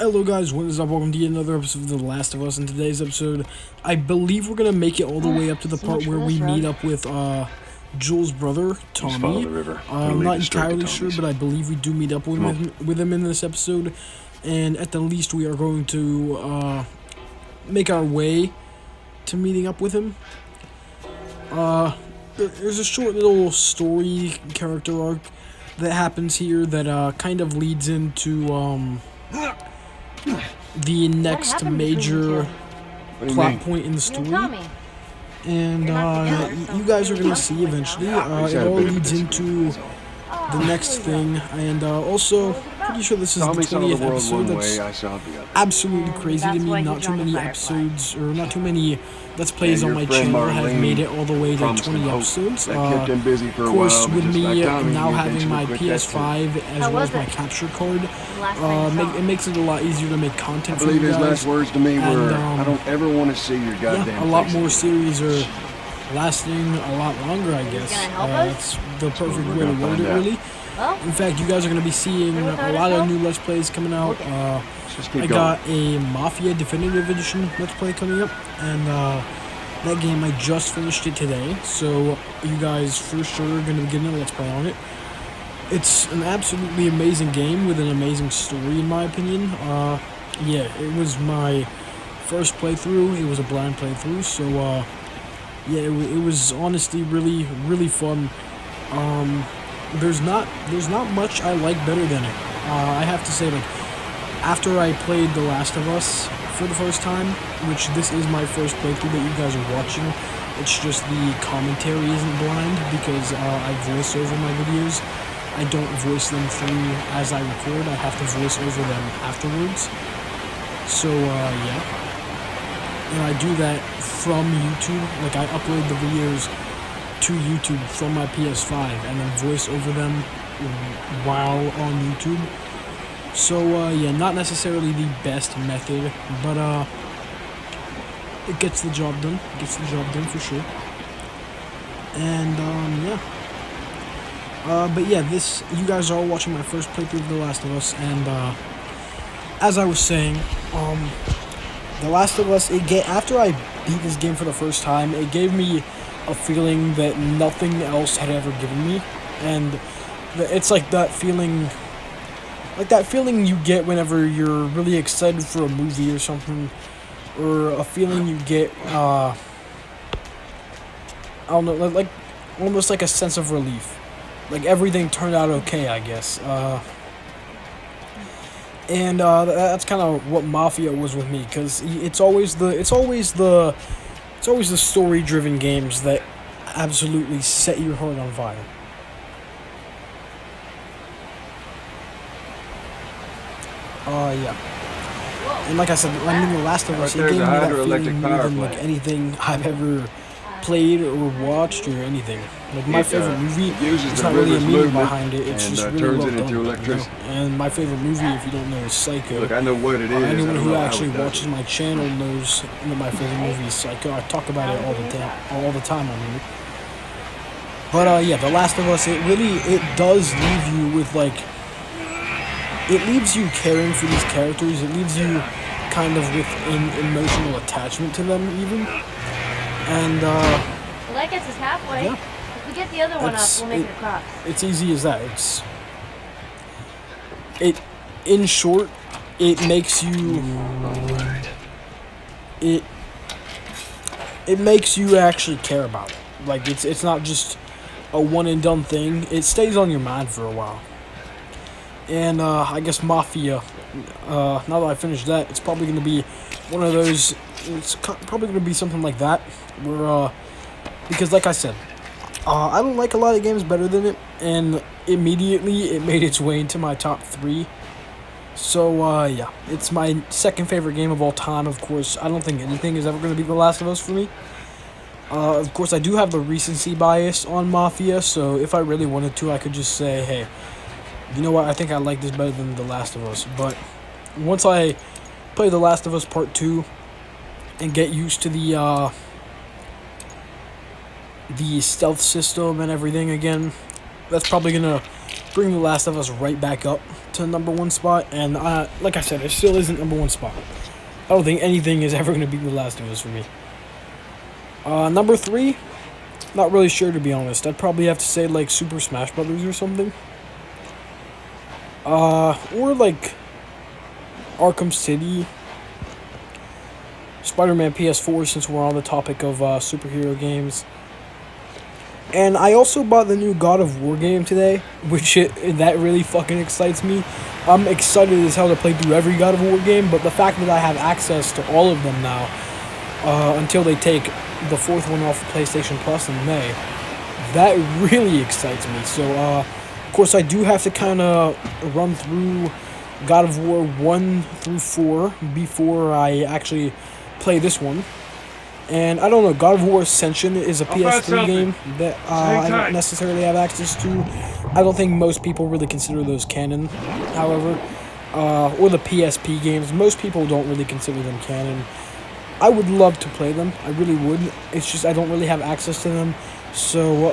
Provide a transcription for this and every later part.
Hello guys, what is up? Welcome to yet another episode of The Last of Us. In today's episode, I believe we're gonna make it all the way up to the part where we meet up with Joel's brother, Tommy. I'm not entirely sure, but I believe we do meet up with him in this episode. And at the least, we are going to make our way to meeting up with him. There's a short little story character arc that happens here that kind of leads into the next major plot point in the story, and you guys are gonna see eventually. It all leads into the next thing, and also pretty sure this is the 20th episode. That's absolutely crazy to me. Not too many episodes, or not too many Let's Plays on my channel have made it all the way to 20 episodes. Of course, with me now having my PS5 as well as my capture card, it makes it a lot easier to make content for you guys. His last words to me were, I don't ever want to see your goddamn a lot more series are lasting a lot longer, I guess. That's the perfect way to word it, really. In fact, you guys are going to be seeing a lot of new Let's Plays coming out. I got a Mafia Definitive Edition Let's Play coming up, and that game, I just finished it today, so you guys for sure are going to be getting a Let's Play on it. It's an absolutely amazing game with an amazing story, in my opinion. Yeah, it was my first playthrough. It was a blind playthrough, so yeah, it was honestly really fun. There's not much I like better than it. I have to say, like, after I played The Last of Us for the first time, which this is my first playthrough that you guys are watching, it's just the commentary isn't blind because I voice over my videos. I don't voice them through as I record. I have to voice over them afterwards. So yeah, and I do that from YouTube. Like, I upload the videos to YouTube from my PS5 and then voice over them while on YouTube. So yeah, not necessarily the best method, but it gets the job done. It gets the job done for sure. And yeah. But yeah, you guys are all watching my first playthrough of The Last of Us, and as I was saying, The Last of Us, after I beat this game for the first time, it gave me a feeling that nothing else had ever given me, and it's like that feeling you get whenever you're really excited for a movie or something, or a feeling you get, I don't know, like almost like a sense of relief. Like, everything turned out okay, I guess. And that's kind of what Mafia was with me, because it's always the story-driven games that absolutely set your heart on fire. Yeah. And like I said, I mean, The Last of Us, it gave me that feeling more than like anything I've ever played or watched or anything. Like, my favorite movie, it's not really a meaning behind it, it's just really well done, you know? And my favorite movie, if you don't know, is Psycho. Look, I know what it is. Anyone who actually watches my channel knows that my favorite movie is Psycho. I talk about it all the time on here. But yeah, The Last of Us, it does leave you with, like, it leaves you caring for these characters. It leaves you kind of with an emotional attachment to them, even. And well, that gets us halfway. Yeah. If we get the other one up, we'll make it across. It's easy as that. In short, it makes you, it makes you actually care about it. Like, it's not just a one and done thing. It stays on your mind for a while. And I guess Mafia, now that I finished that, it's probably going to be one of those, it's probably going to be something like that, where, because like I said, I don't like a lot of games better than it, and immediately it made its way into my top 3. So, yeah, it's my second favorite game of all time. Of course, I don't think anything is ever going to be The Last of Us for me. Of course, I do have the recency bias on Mafia, so if I really wanted to, I could just say, hey, you know what, I think I like this better than The Last of Us. But once I play The Last of Us Part 2 and get used to the stealth system and everything again, that's probably going to bring The Last of Us right back up to number 1 spot, and like I said, it still isn't number 1 spot. I don't think anything is ever going to beat The Last of Us for me. Number 3, not really sure, to be honest. I'd probably have to say like Super Smash Brothers or something. Or like Arkham City, Spider-Man PS4, since we're on the topic of superhero games. And I also bought the new God of War game today, which that really fucking excites me. I'm excited as hell to play through every God of War game, but the fact that I have access to all of them now, until they take the 4th one off of PlayStation Plus in May, that really excites me. So, of course, I do have to kind of run through God of War 1 through 4 before I actually play this one. And I don't know, God of War Ascension is a PS3 game that I don't necessarily have access to. I don't think most people really consider those canon, however. Or the PSP games, most people don't really consider them canon. I would love to play them, I really would. It's just I don't really have access to them. So,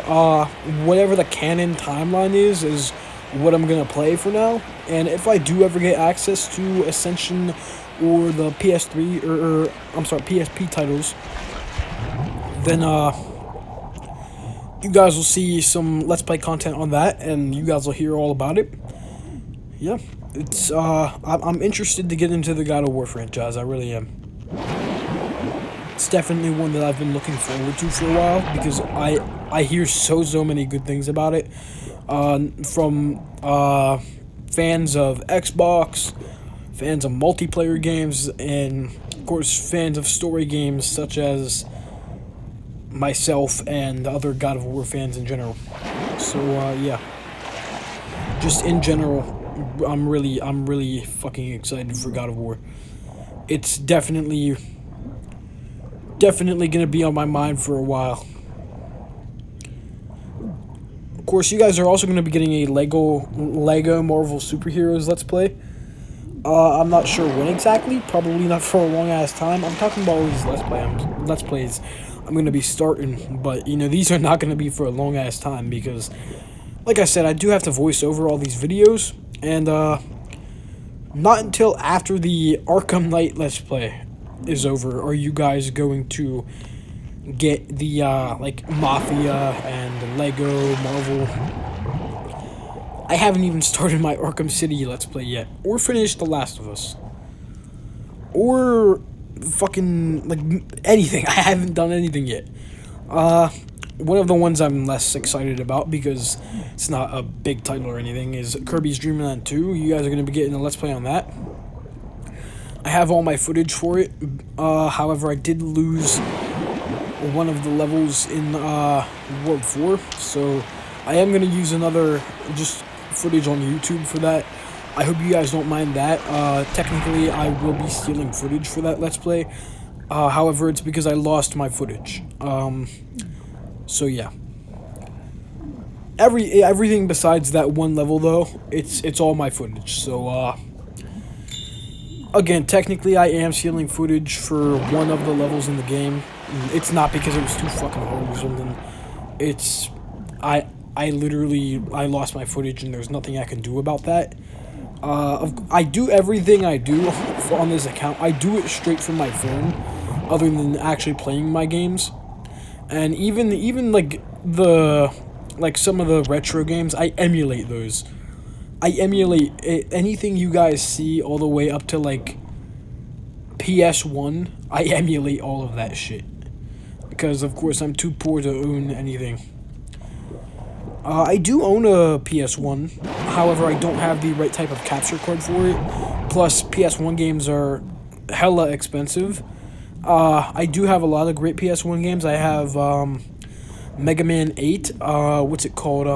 whatever the canon timeline is what I'm going to play for now. And if I do ever get access to Ascension or the PS3, PSP titles, then, you guys will see some Let's Play content on that, and you guys will hear all about it. Yeah, it's, I'm interested to get into the God of War franchise, I really am. It's definitely one that I've been looking forward to for a while, because I hear so many good things about it, from, fans of Xbox, fans of multiplayer games, and, of course, fans of story games such as myself and other God of War fans in general. So, yeah. Just in general, I'm really fucking excited for God of War. It's definitely gonna be on my mind for a while. Of course, you guys are also gonna be getting a Lego Marvel Superheroes Let's Play. I'm not sure when exactly, probably not for a long ass time. I'm talking about all these Let's Plays I'm going to be starting, but, you know, these are not going to be for a long ass time, because, like I said, I do have to voice over all these videos, and, not until after the Arkham Knight Let's Play is over are you guys going to get the, like, Mafia and Lego Marvel. I haven't even started my Arkham City Let's Play yet, or finished The Last of Us, or fucking, like, anything. I haven't done anything yet. One of the ones I'm less excited about, because it's not a big title or anything, is Kirby's Dream Land 2. You guys are going to be getting a Let's Play on that. I have all my footage for it. However, I did lose one of the levels in World 4, so I am going to use another just footage on YouTube for that. I hope you guys don't mind that. Technically, I will be stealing footage for that Let's Play. However, it's because I lost my footage. So yeah. Everything besides that one level, though, it's all my footage. So, again, technically, I am stealing footage for one of the levels in the game. It's not because it was too fucking hard or something. It's... I literally lost my footage, and there's nothing I can do about that. I do everything I do on this account. I do it straight from my phone, other than actually playing my games. And even like some of the retro games, I emulate those. I emulate anything you guys see all the way up to like PS1. I emulate all of that shit, because of course I'm too poor to own anything. I do own a PS1, however, I don't have the right type of capture card for it. Plus, PS1 games are hella expensive. I do have a lot of great PS1 games. I have Mega Man 8, what's it called?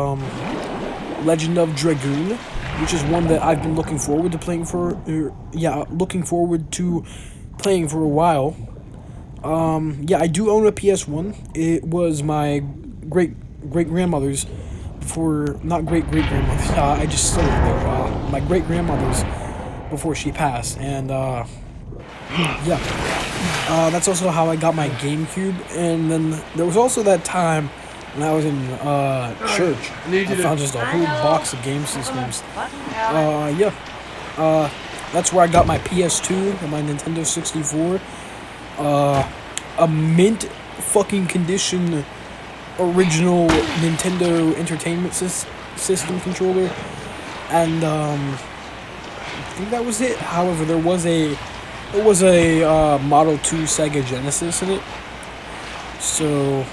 Legend of Dragoon, which is one that I've been looking forward to playing for. Looking forward to playing for a while. Yeah, I do own a PS1. It was my great grandmother's. Not great-great-grandmother's, I just said it there, my great-grandmother's before she passed, and, yeah, that's also how I got my GameCube. And then there was also that time when I was in church. I found just a whole box of game systems. Yeah. That's where I got my PS2 and my Nintendo 64. A mint fucking condition original Nintendo Entertainment System controller, and I think that was it. However, there was a Model 2 Sega Genesis in it. So,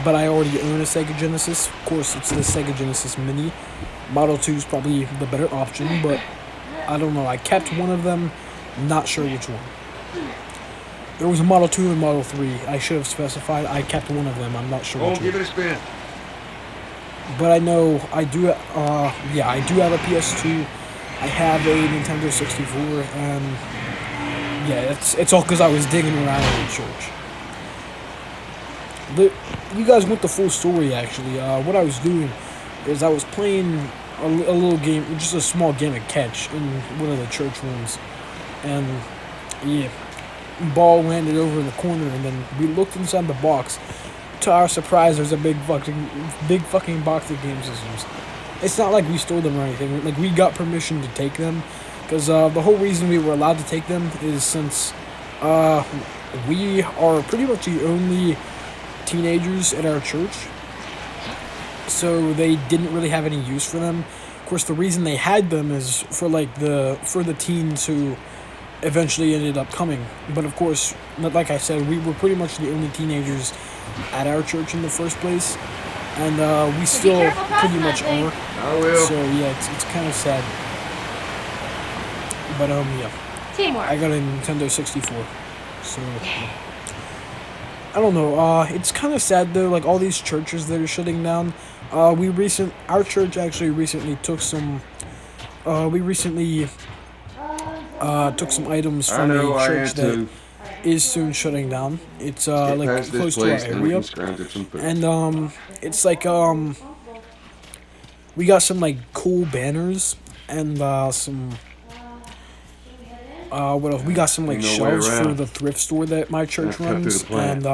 but I already own a Sega Genesis. Of course, it's the Sega Genesis Mini. Model 2 is probably the better option, but I don't know. I kept one of them, not sure which one. There was a Model 2 and Model 3. I should have specified. I kept one of them. I'm not sure which one. Give it a spin. But I know I do. Yeah, I do have a PS2. I have a Nintendo 64, and yeah, it's all because I was digging around in church. You guys want the full story, actually. What I was doing is I was playing a little game, just a small game of catch in one of the church rooms, and yeah, ball landed over in the corner, and then we looked inside the box. To our surprise, there's a big fucking box of game systems. It's not like we stole them or anything. Like, we got permission to take them, because the whole reason we were allowed to take them is since we are pretty much the only teenagers at our church, so they didn't really have any use for them. Of course, the reason they had them is for the teens who eventually ended up coming. But of course, like I said, we were pretty much the only teenagers at our church in the first place, and we still pretty much are. I will. So yeah, it's kind of sad. But yeah. Teamwork. I got a Nintendo 64, so I don't know. It's kind of sad though. Like, all these churches that are shutting down. Our church actually recently took some. We recently took some items from a church that is soon shutting down. It's like close to our area, and it's like we got some like cool banners and some. What else? We got some like shelves for the thrift store that my church runs, and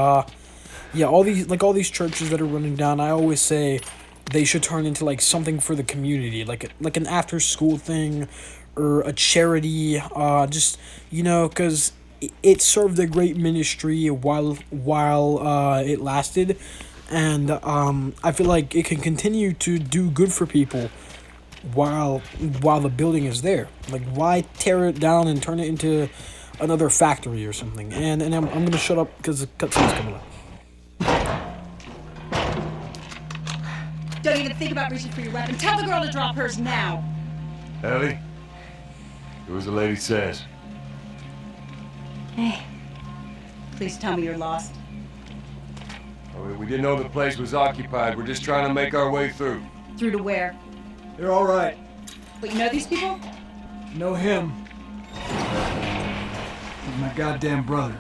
yeah, all these churches that are running down. I always say they should turn into like something for the community, like an after school thing, or a charity. Just, because it served a great ministry while it lasted, and I feel like it can continue to do good for people while the building is there. Like, why tear it down and turn it into another factory or something? And I'm gonna shut up because the cutscene's coming up. Don't even think about reaching for your weapon. Tell the girl to drop hers now. Ellie, do as the lady says. Hey, please tell me you're lost. We didn't know the place was occupied. We're just trying to make our way through. Through to where? They're all right. But you know these people? Know him. He's my goddamn brother.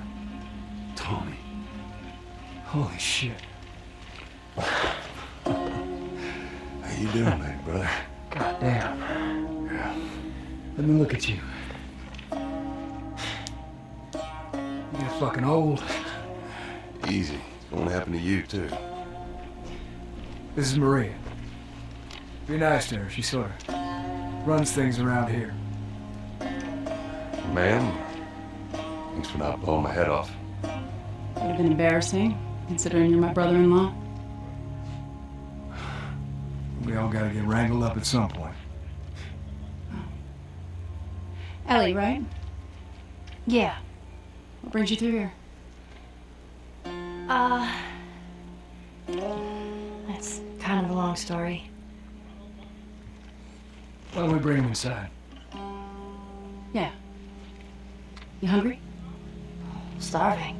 Tommy. Holy shit. How you doing, big brother? Goddamn. Yeah. Let me look at you. You get fucking old. Easy. It's gonna happen to you, too. This is Maria. Be nice to her. She sort of runs things around here. Ma'am, thanks for not blowing my head off. Would have been embarrassing, considering you're my brother-in-law. We all gotta get wrangled up at some point. Ellie, right? Yeah. What brings you through here? That's kind of a long story. Why don't we bring him inside? Yeah. You hungry? Starving.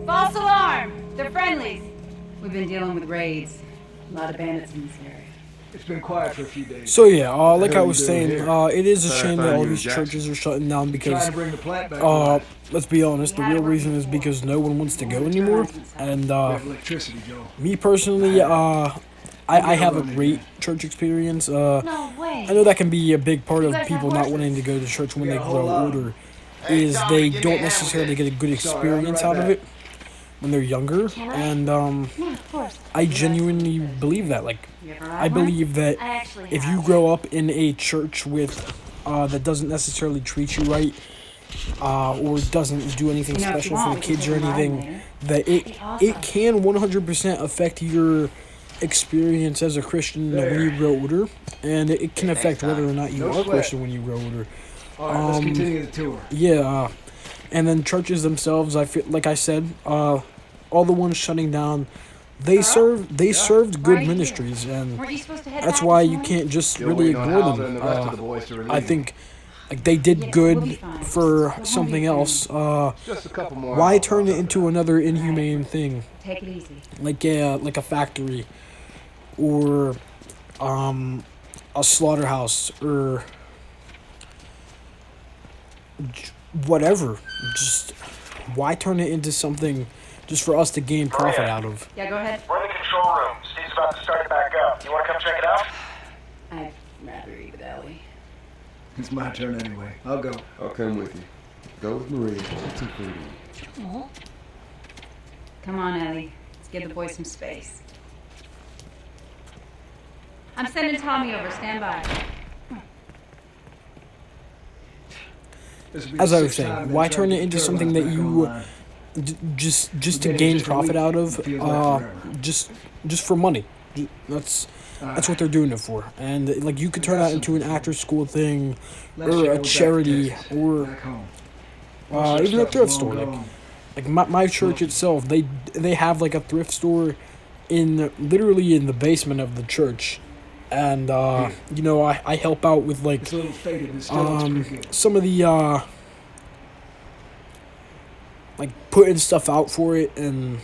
False alarm! They're friendlies. We've been dealing with raids. A lot of bandits in this area. It's been quiet for a few days. So yeah, like I was doing saying, here? it is a Thought I shame found that all you in these Jackson. churches are shutting down because, Trying to bring the plant back to life. let's be honest, the real reason is because no one wants to go anymore. And We have electricity, Joe. me personally, I I have a great church experience. No way. I know that can be a big part of people not wanting to go to church when they grow older, is they don't necessarily get a good experience out of it when they're younger, and Yeah, of course. I genuinely believe that. Like, You ever I ride one? believe that I actually if have. you grow up in a church with that doesn't necessarily treat you right, or doesn't do anything You know, if you special want, for we the can kids take or a ride anything, later. that it can 100% affect your experience as a Christian when you grow older, and it can affect whether or not you are Christian when you grow older. All right, let's continue the tour. Yeah, and then churches themselves, I feel like I said, all the ones shutting down, they served good ministries, and Weren't you supposed to head that's back why this you morning? can't just Still really waiting on ignore Hauser and the rest of the them. boys to release I them. think like they did Yeah, good we'll be fine. for Just go something home, else. Just a couple more Why hours, turn I'll it into another inhumane thing, Take it easy. like a factory, or a slaughterhouse, or whatever? Just why turn it into something just for us to gain profit out of? Yeah, go ahead. We're in the control room. Steve's about to start it back up. You want to come check it out? I'd rather eat with Ellie. It's my turn anyway. I'll go. I'll come with you. Go with Maria. Get some food. Come on, Ellie. Let's give the boys some space. I'm sending Tommy over. Stand by. This will be As the I was sixth time saying, they've why tried turn to it get into the something that turbines back you online. just to We've been gain just a profit week. out of, It feels like forever. just for money? That's what they're doing it for. And like you could turn that into an after school thing, Last or year I a went back to charity, Texas, or back home. Most of that even a stuff's thrift long store. gone. Like my church itself, they have like a thrift store literally in the basement of the church, and you know I help out with like It's a little faded, but still looks pretty good. some of the like putting stuff out for it and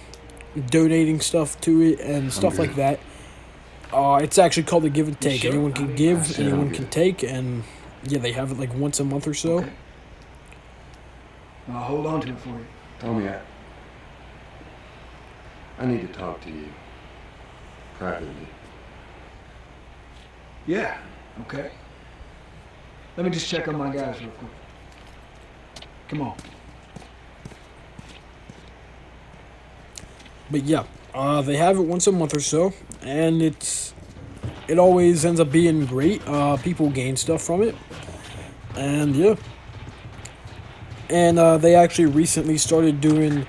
donating stuff to it and stuff like that. It's actually called the give and take. sure? Anyone can I give, said anyone I'm can good. take, and yeah, they have it like once a month or so. Okay. I'll hold on to it for you. Tommy, I need to talk to you. Privately. Yeah, okay. Let me just check on my guys real quick. Come on. But yeah, they have it once a month or so, and it always ends up being great. People gain stuff from it, and yeah. And they actually recently started doing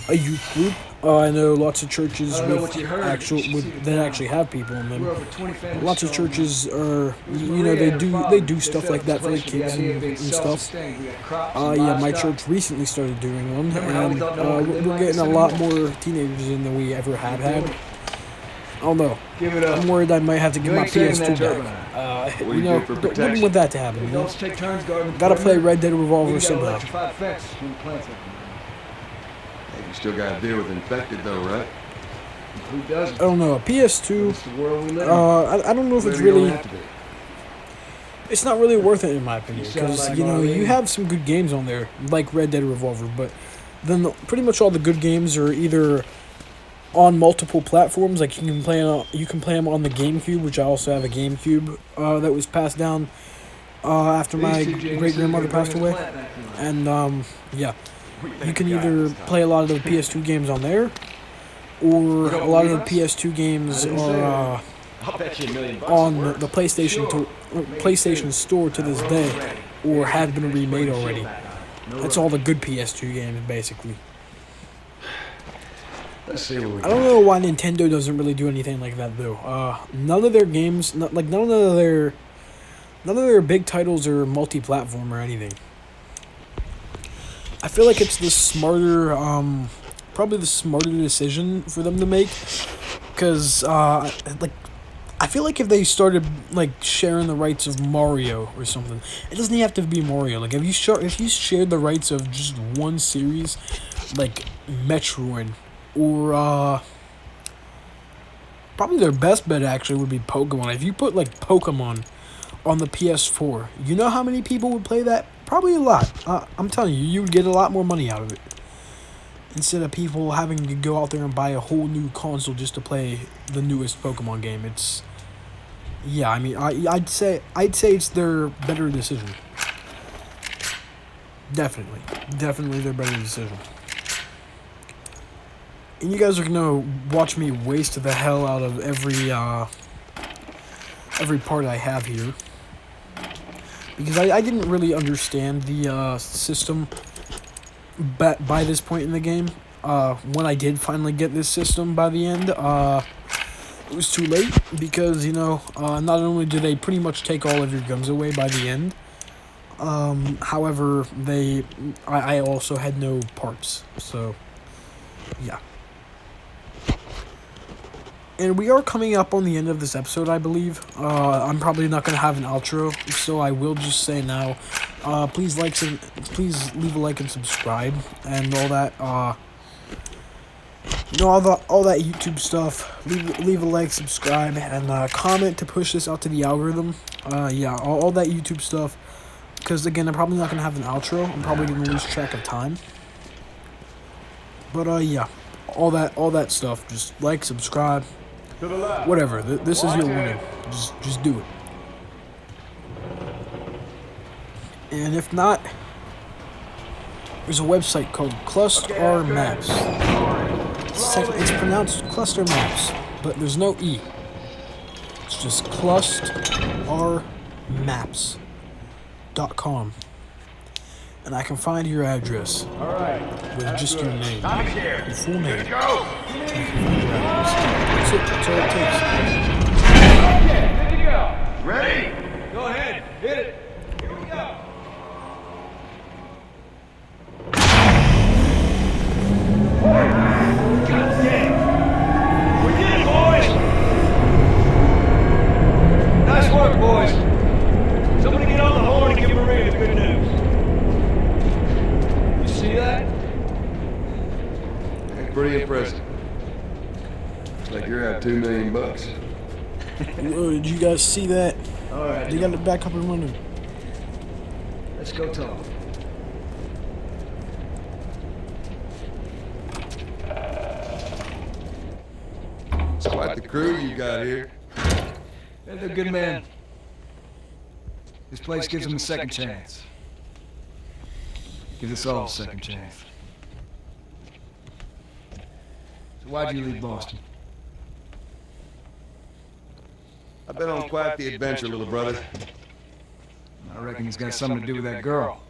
a youth group. I know lots of churches I don't know what you heard, but you should see the that town. actually have people in We're them. over 20 families Lots of strong now. churches are, It was you know, Maria they and do her they father. do stuff set like up that this for the place with kids idea and of being stuff. self-sustained. We had crops and Yeah, my livestock. church recently started doing one, Remember how we and thought no one could live we're like getting this a lot anymore? more teenagers in than we ever have had. I don't know. Give it up. I'm worried I might have to You get my ain't saving that PS2 turbine. back. What do You you know, do for wouldn't protection? want that to happen. You know? Adults take turns guarding the Gotta play perimeter. Red Dead Revolver We got somehow. electrified fences when the plants up. Hey, you still got to deal with infected though, right? Who doesn't? I don't know. A PS2. It's the world we live in. I don't know if it's Maybe you don't really. have to be. It's not really worth it in my opinion You sound because like you know Marlene. you have some good games on there like Red Dead Revolver, but then pretty much all the good games are either on multiple platforms. Like you can play them on the GameCube, which I also have a GameCube that was passed down after my These two James great grandmother are bringing passed the away, plant back to life. and yeah, you can either play a lot of the PS2 games on there, or a lot of the PS2 games I didn't say are I'll bet you $1 million. on the PlayStation Store to this day, or have been remade already. That's all the good PS2 games, basically. Let's see what we I don't know why Nintendo doesn't really do anything like that though. None of their games, none of their big titles are multi-platform or anything. I feel like it's the smarter, probably the smarter decision for them to make, because like I feel like if they started like sharing the rights of Mario or something, it doesn't have to be Mario. Like if you shared the rights of just one series, like Metroid, or probably their best bet actually would be Pokemon. If you put like Pokemon on the PS4, you know how many people would play that? Probably a lot. I'm telling you, you would get a lot more money out of it. instead of people having to go out there and buy a whole new console just to play the newest Pokemon game. It's, yeah, I mean, I'd say it's their better decision. Definitely their better decision. And you guys are gonna watch me waste the hell out of every part I have here, because I didn't really understand the system by this point in the game. When I did finally get this system by the end, it was too late, because, you know, not only do they pretty much take all of your guns away by the end, however, I also had no parts, so, yeah. And we are coming up on the end of this episode, I believe. I'm probably not going to have an outro, so I will just say now, please leave a like and subscribe, and all that, you know, all that YouTube stuff. Leave a like, subscribe, and comment to push this out to the algorithm. Yeah, all that YouTube stuff. Because again, I'm probably not gonna have an outro. I'm probably gonna lose track of time. But yeah, all that stuff. Just like, subscribe, whatever. This is your warning. Just do it. And if not, there's a website called Cluster Maps. It's pronounced Cluster Maps, but there's no E. It's just clustermaps.com. And I can find your address. Alright. With just your name. Here. Your full name. Go! I can find your address. That's it. That's all it takes. Okay, good to go. Ready? Go ahead. Hit it. Here we go. God damn. We did it, boys. Nice work, boys. Somebody get on the horn and give Maria the good news. You see that? That's pretty impressive. Looks like you're out $2 million. Whoa, did you guys see that? All right. They got it back up and running. Let's go talk. It's quite the crew you got here. They're a good man. This place gives them a second chance. Gives us all a second chance. So why'd you leave Boston? I've been on quite the adventure, little brother. I reckon it's got something to do with that girl.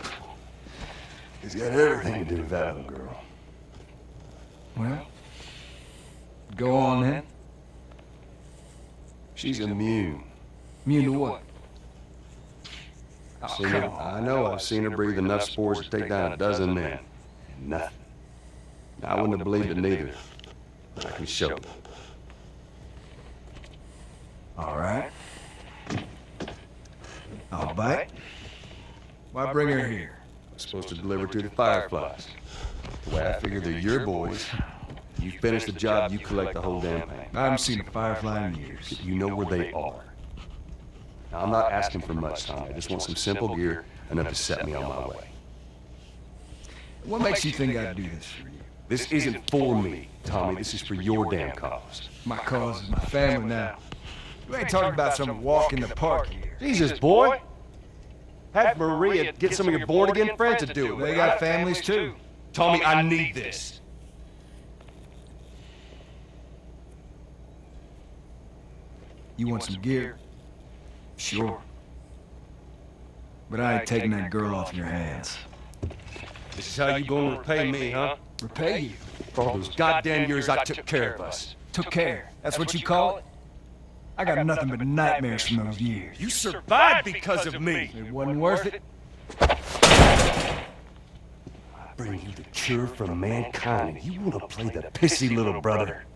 It's got everything to do with that little girl. Well, go on then. She's immune. Immune to what? I've seen her, I know I've seen her breathe enough spores to take down a dozen men. And nothing. I wouldn't have believed it neither. But I can show you. All right. I'll bite. Why bring her here? I'm supposed to deliver to the Fireflies. The way I figure they're your boys. You finish the job, you collect the whole damn thing. I haven't seen a firefly in years. You know where they are. Now, I'm not asking for much, Tom. I just want some simple gear enough to set me on my way. What makes you think I'd do this for you? This isn't for me, Tommy. This is for your damn cause. My cause is my family now. You ain't talking about some walk in the park here. Jesus, boy! Have Maria get some of your born-again friends to do it. They got families too. Tommy, I need this. You want some gear? Sure. But I ain't taking that girl off your hands. This is how you gonna repay me, huh? Repay you? For all those goddamn years I took care of us. Took care. That's what you call it? I got nothing but nightmares from those years. You survived because of me. It wasn't worth it. I bring you the cure for mankind. You wanna play the pissy little brother.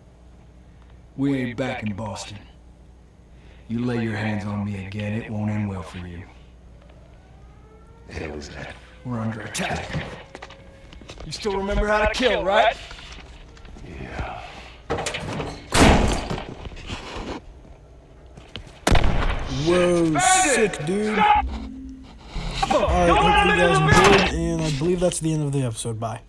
We ain't back in Boston. You lay your hands on me again, it won't end well for you. The hell is that? We're under attack. You still remember how to kill, right? Yeah. Whoa, sick, dude. Alright, hope you guys enjoyed, and I believe that's the end of the episode. Bye.